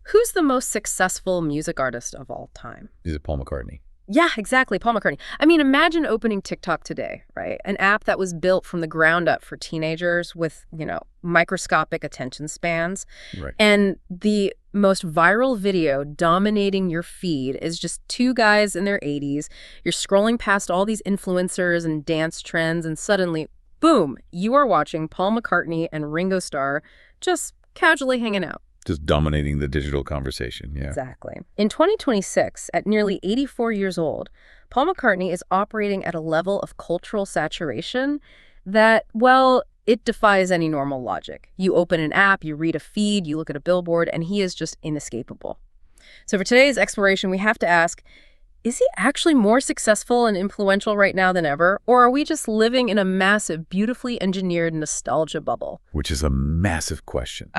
Who's the most successful music artist of all time? Is it Paul McCartney? Yeah, exactly, Paul McCartney. I mean, imagine opening TikTok today, right? An app that was built from the ground up for teenagers with, microscopic attention spans. Right. And the most viral video dominating your feed is just two guys in their 80s. You're scrolling past all these influencers and dance trends, and suddenly, boom, you are watching Paul McCartney and Ringo Starr just casually hanging out. Just dominating the digital conversation, yeah. Exactly. In 2026, at nearly 84 years old, Paul McCartney is operating at a level of cultural saturation that, well, it defies any normal logic. You open an app, you read a feed, you look at a billboard, and he is just inescapable. So for today's exploration, we have to ask, is he actually more successful and influential right now than ever? Or are we just living in a massive, beautifully engineered nostalgia bubble? Which is a massive question.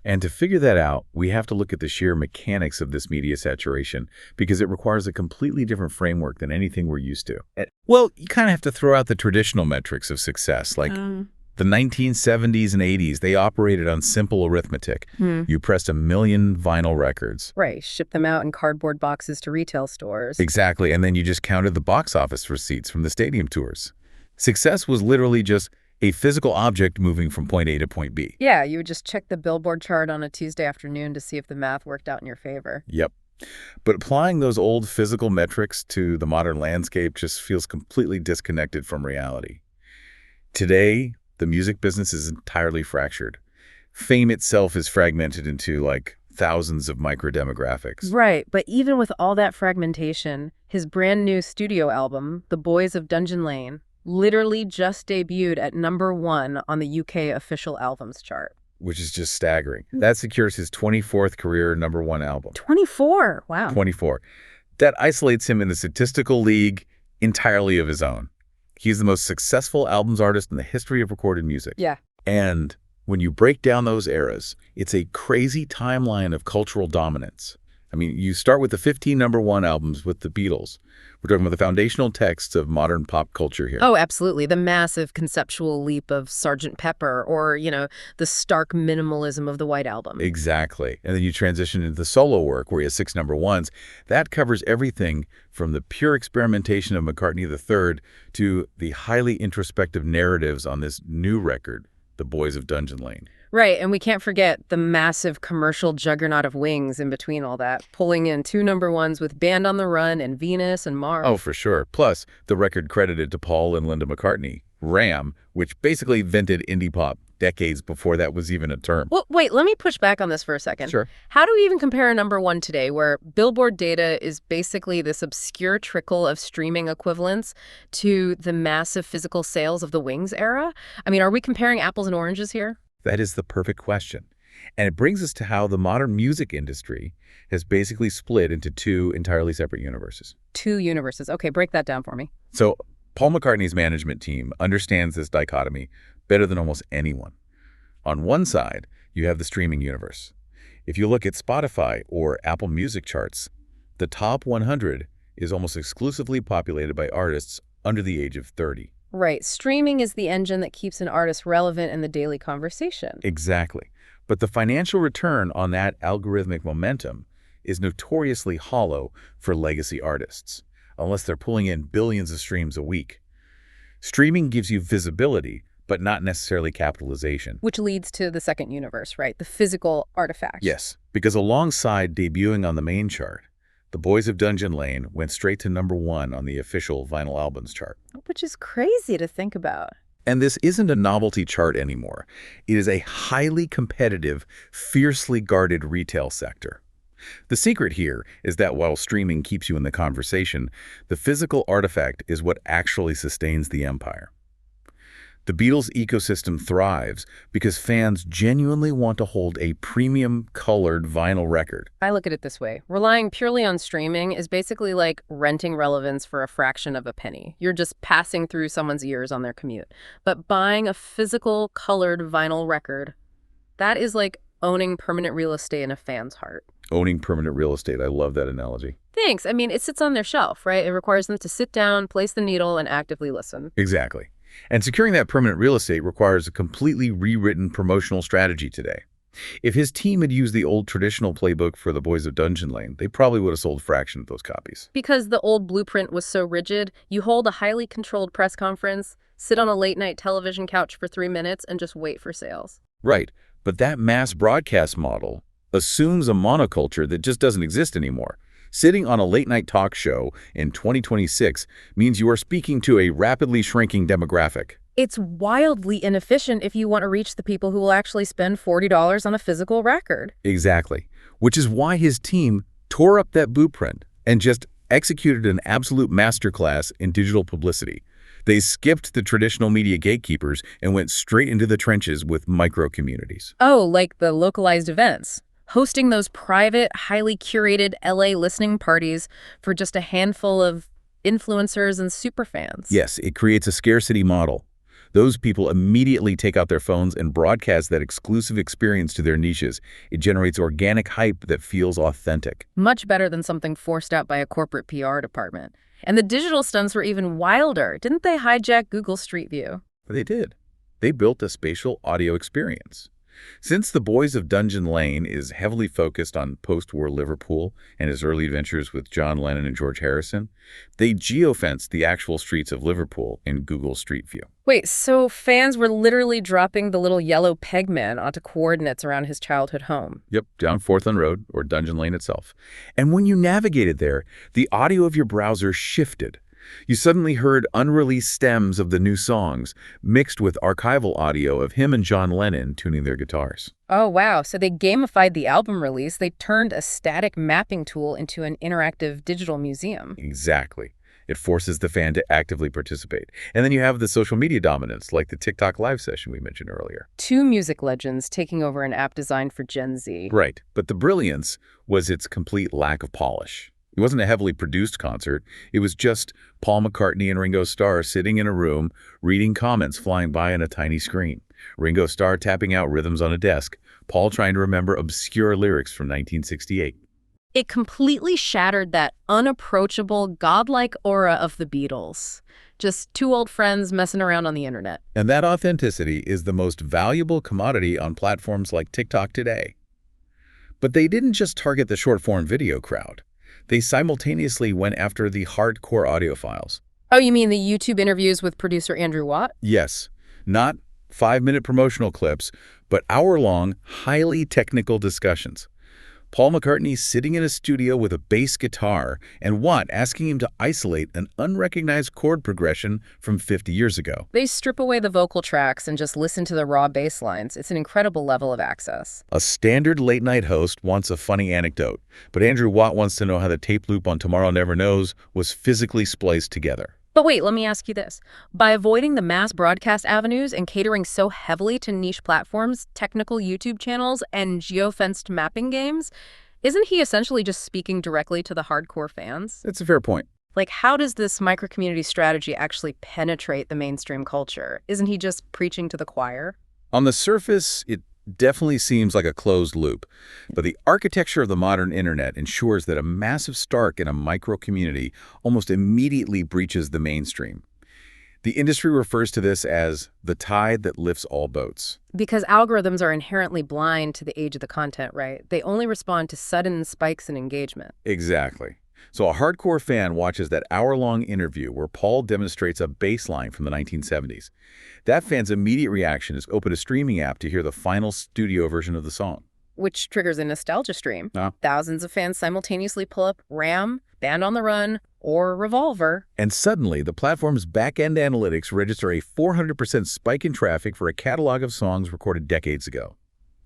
And to figure that out, we have to look at the sheer mechanics of this media saturation, because it requires a completely different framework than anything we're used to. Well, you kind of have to throw out the traditional metrics of success, like the 1970s and 80s, they operated on simple arithmetic. You pressed 1 million vinyl records. Right, ship them out in cardboard boxes to retail stores. Exactly, and then you just counted the box office receipts from the stadium tours. Success was literally just a physical object moving from point A to point B. Yeah, you would just check the Billboard chart on a Tuesday afternoon to see if the math worked out in your favor. Yep. But applying those old physical metrics to the modern landscape just feels completely disconnected from reality. Today, the music business is entirely fractured. Fame itself is fragmented into, thousands of micro-demographics. Right, but even with all that fragmentation, his brand new studio album, The Boys of Dungeon Lane, literally just debuted at #1 on the UK official albums chart. Which is just staggering. That secures his 24th career #1 album. 24? Wow. 24. That isolates him in a statistical league entirely of his own. He's the most successful albums artist in the history of recorded music. Yeah. And when you break down those eras, it's a crazy timeline of cultural dominance. I mean, you start with the 15 #1 albums with the Beatles. We're talking about the foundational texts of modern pop culture here. Oh, absolutely. The massive conceptual leap of Sgt. Pepper or, the stark minimalism of the White Album. Exactly. And then you transition into the solo work where he has 6 #1s. That covers everything from the pure experimentation of McCartney III to the highly introspective narratives on this new record, The Boys of Dungeon Lane. Right, and we can't forget the massive commercial juggernaut of Wings in between all that, pulling in 2 #1s with Band on the Run and Venus and Mars. Oh, for sure. Plus, the record credited to Paul and Linda McCartney, Ram, which basically invented indie pop decades before that was even a term. Well, wait, let me push back on this for a second. Sure. How do we even compare a #1 today where Billboard data is basically this obscure trickle of streaming equivalents to the massive physical sales of the Wings era? I mean, are we comparing apples and oranges here? That is the perfect question. And it brings us to how the modern music industry has basically split into 2 entirely separate universes. 2 universes. Okay, break that down for me. So Paul McCartney's management team understands this dichotomy better than almost anyone. On one side, you have the streaming universe. If you look at Spotify or Apple Music charts, the top 100 is almost exclusively populated by artists under the age of 30. Right. Streaming is the engine that keeps an artist relevant in the daily conversation. Exactly. But the financial return on that algorithmic momentum is notoriously hollow for legacy artists, unless they're pulling in billions of streams a week. Streaming gives you visibility, but not necessarily capitalization. Which leads to the second universe, right? The physical artifact. Yes, because alongside debuting on the main chart, The Boys of Dungeon Lane went straight to #1 on the official vinyl albums chart. Which is crazy to think about. And this isn't a novelty chart anymore. It is a highly competitive, fiercely guarded retail sector. The secret here is that while streaming keeps you in the conversation, the physical artifact is what actually sustains the empire. The Beatles ecosystem thrives because fans genuinely want to hold a premium colored vinyl record. I look at it this way. Relying purely on streaming is basically like renting relevance for a fraction of a penny. You're just passing through someone's ears on their commute. But buying a physical colored vinyl record, that is like owning permanent real estate in a fan's heart. Owning permanent real estate. I love that analogy. Thanks. I mean, it sits on their shelf, right? It requires them to sit down, place the needle, and actively listen. Exactly. And securing that permanent real estate requires a completely rewritten promotional strategy today. If his team had used the old traditional playbook for the Boys of Dungeon Lane, they probably would have sold a fraction of those copies. Because the old blueprint was so rigid, you hold a highly controlled press conference, sit on a late-night television couch for 3 minutes, and just wait for sales. Right, but that mass broadcast model assumes a monoculture that just doesn't exist anymore. Sitting on a late-night talk show in 2026 means you are speaking to a rapidly shrinking demographic. It's wildly inefficient if you want to reach the people who will actually spend $40 on a physical record. Exactly, which is why his team tore up that blueprint and just executed an absolute masterclass in digital publicity. They skipped the traditional media gatekeepers and went straight into the trenches with micro-communities. Oh, like the localized events. Hosting those private, highly curated LA listening parties for just a handful of influencers and superfans. Yes, it creates a scarcity model. Those people immediately take out their phones and broadcast that exclusive experience to their niches. It generates organic hype that feels authentic. Much better than something forced out by a corporate PR department. And the digital stunts were even wilder. Didn't they hijack Google Street View? They did. They built a spatial audio experience. Since the Boys of Dungeon Lane is heavily focused on post-war Liverpool and his early adventures with John Lennon and George Harrison, they geofenced the actual streets of Liverpool in Google Street View. Wait, so fans were literally dropping the little yellow peg man onto coordinates around his childhood home? Yep, down Forthland Road or Dungeon Lane itself. And when you navigated there, the audio of your browser shifted. You suddenly heard unreleased stems of the new songs mixed with archival audio of him and John Lennon tuning their guitars. Oh, wow. So they gamified the album release. They turned a static mapping tool into an interactive digital museum. Exactly. It forces the fan to actively participate. And then you have the social media dominance, like the TikTok live session we mentioned earlier. Two music legends taking over an app designed for Gen Z. Right. But the brilliance was its complete lack of polish. It wasn't a heavily produced concert. It was just Paul McCartney and Ringo Starr sitting in a room, reading comments flying by on a tiny screen. Ringo Starr tapping out rhythms on a desk, Paul trying to remember obscure lyrics from 1968. It completely shattered that unapproachable, godlike aura of the Beatles. Just two old friends messing around on the internet. And that authenticity is the most valuable commodity on platforms like TikTok today. But they didn't just target the short-form video crowd. They simultaneously went after the hardcore audiophiles. Oh, you mean the YouTube interviews with producer Andrew Watt? Yes, not 5-minute promotional clips, but hour-long, highly technical discussions. Paul McCartney sitting in a studio with a bass guitar and Watt asking him to isolate an unrecognized chord progression from 50 years ago. They strip away the vocal tracks and just listen to the raw bass lines. It's an incredible level of access. A standard late-night host wants a funny anecdote, but Andrew Watt wants to know how the tape loop on Tomorrow Never Knows was physically spliced together. But wait, let me ask you this. By avoiding the mass broadcast avenues and catering so heavily to niche platforms, technical YouTube channels, and geofenced mapping games, isn't he essentially just speaking directly to the hardcore fans? That's a fair point. Like, how does this micro-community strategy actually penetrate the mainstream culture? Isn't he just preaching to the choir? On the surface, it definitely seems like a closed loop, but the architecture of the modern internet ensures that a massive start in a micro-community almost immediately breaches the mainstream. The industry refers to this as the tide that lifts all boats. Because algorithms are inherently blind to the age of the content, right? They only respond to sudden spikes in engagement. Exactly. So a hardcore fan watches that hour-long interview where Paul demonstrates a bass line from the 1970s. That fan's immediate reaction is open a streaming app to hear the final studio version of the song. Which triggers a nostalgia stream. Ah. Thousands of fans simultaneously pull up Ram, Band on the Run, or Revolver. And suddenly, the platform's back-end analytics register a 400% spike in traffic for a catalog of songs recorded decades ago.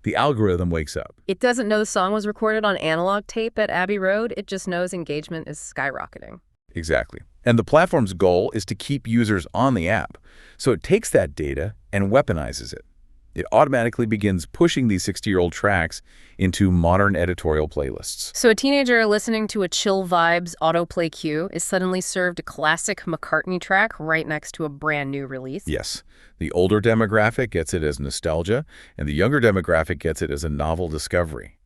The algorithm wakes up. It doesn't know the song was recorded on analog tape at Abbey Road. It just knows engagement is skyrocketing. Exactly. And the platform's goal is to keep users on the app. So it takes that data and weaponizes it. It automatically begins pushing these 60-year-old tracks into modern editorial playlists. So a teenager listening to a Chill Vibes autoplay queue is suddenly served a classic McCartney track right next to a brand new release? Yes. The older demographic gets it as nostalgia, and the younger demographic gets it as a novel discovery.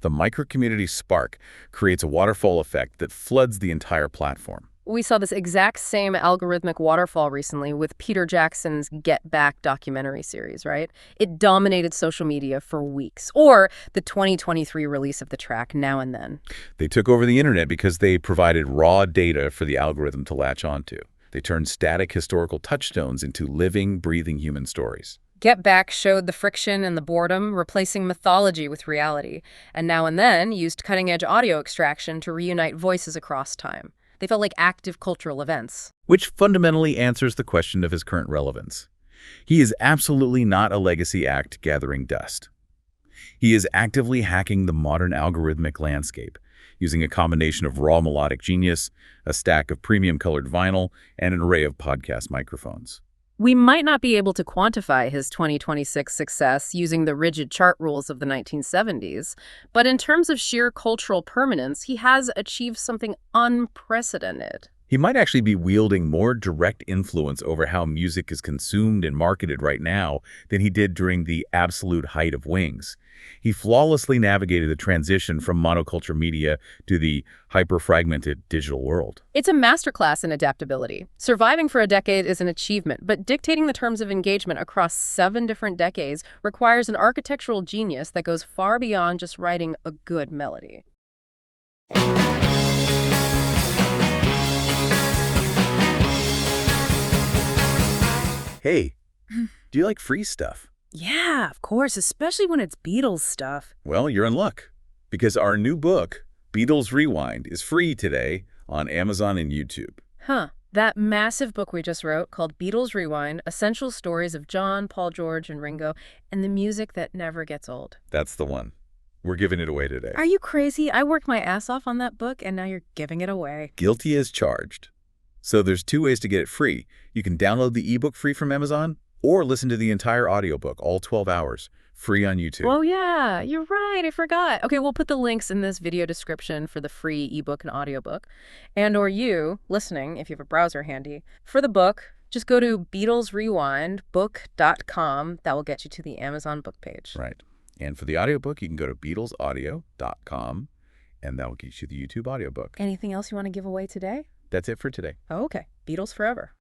The micro-community spark creates a waterfall effect that floods the entire platform. We saw this exact same algorithmic waterfall recently with Peter Jackson's Get Back documentary series, right? It dominated social media for weeks. Or the 2023 release of the track Now and Then. They took over the internet because they provided raw data for the algorithm to latch onto. They turned static historical touchstones into living, breathing human stories. Get Back showed the friction and the boredom, replacing mythology with reality. And Now and Then used cutting-edge audio extraction to reunite voices across time. They felt like active cultural events. Which fundamentally answers the question of his current relevance. He is absolutely not a legacy act gathering dust. He is actively hacking the modern algorithmic landscape, using a combination of raw melodic genius, a stack of premium-colored vinyl, and an array of podcast microphones. We might not be able to quantify his 2026 success using the rigid chart rules of the 1970s, but in terms of sheer cultural permanence, he has achieved something unprecedented. He might actually be wielding more direct influence over how music is consumed and marketed right now than he did during the absolute height of Wings. He flawlessly navigated the transition from monoculture media to the hyper-fragmented digital world. It's a masterclass in adaptability. Surviving for a decade is an achievement, but dictating the terms of engagement across 7 different decades requires an architectural genius that goes far beyond just writing a good melody. Hey, do you like free stuff? Yeah, of course, especially when it's Beatles stuff. Well, you're in luck, because our new book, Beatles Rewind, is free today on Amazon and YouTube. Huh. That massive book we just wrote called Beatles Rewind, Essential Stories of John, Paul, George, and Ringo, and the music that never gets old. That's the one. We're giving it away today. Are you crazy? I worked my ass off on that book, and now you're giving it away. Guilty as charged. So there's 2 ways to get it free. You can download the ebook free from Amazon, or listen to the entire audiobook, all 12 hours, free on YouTube. Oh, yeah, you're right. I forgot. Okay, we'll put the links in this video description for the free ebook and audiobook. And or you, listening, if you have a browser handy. For the book, just go to BeatlesRewindBook.com. That will get you to the Amazon book page. Right. And for the audiobook, you can go to BeatlesAudio.com, and that will get you the YouTube audiobook. Anything else you want to give away today? That's it for today. Oh, okay. Beatles forever.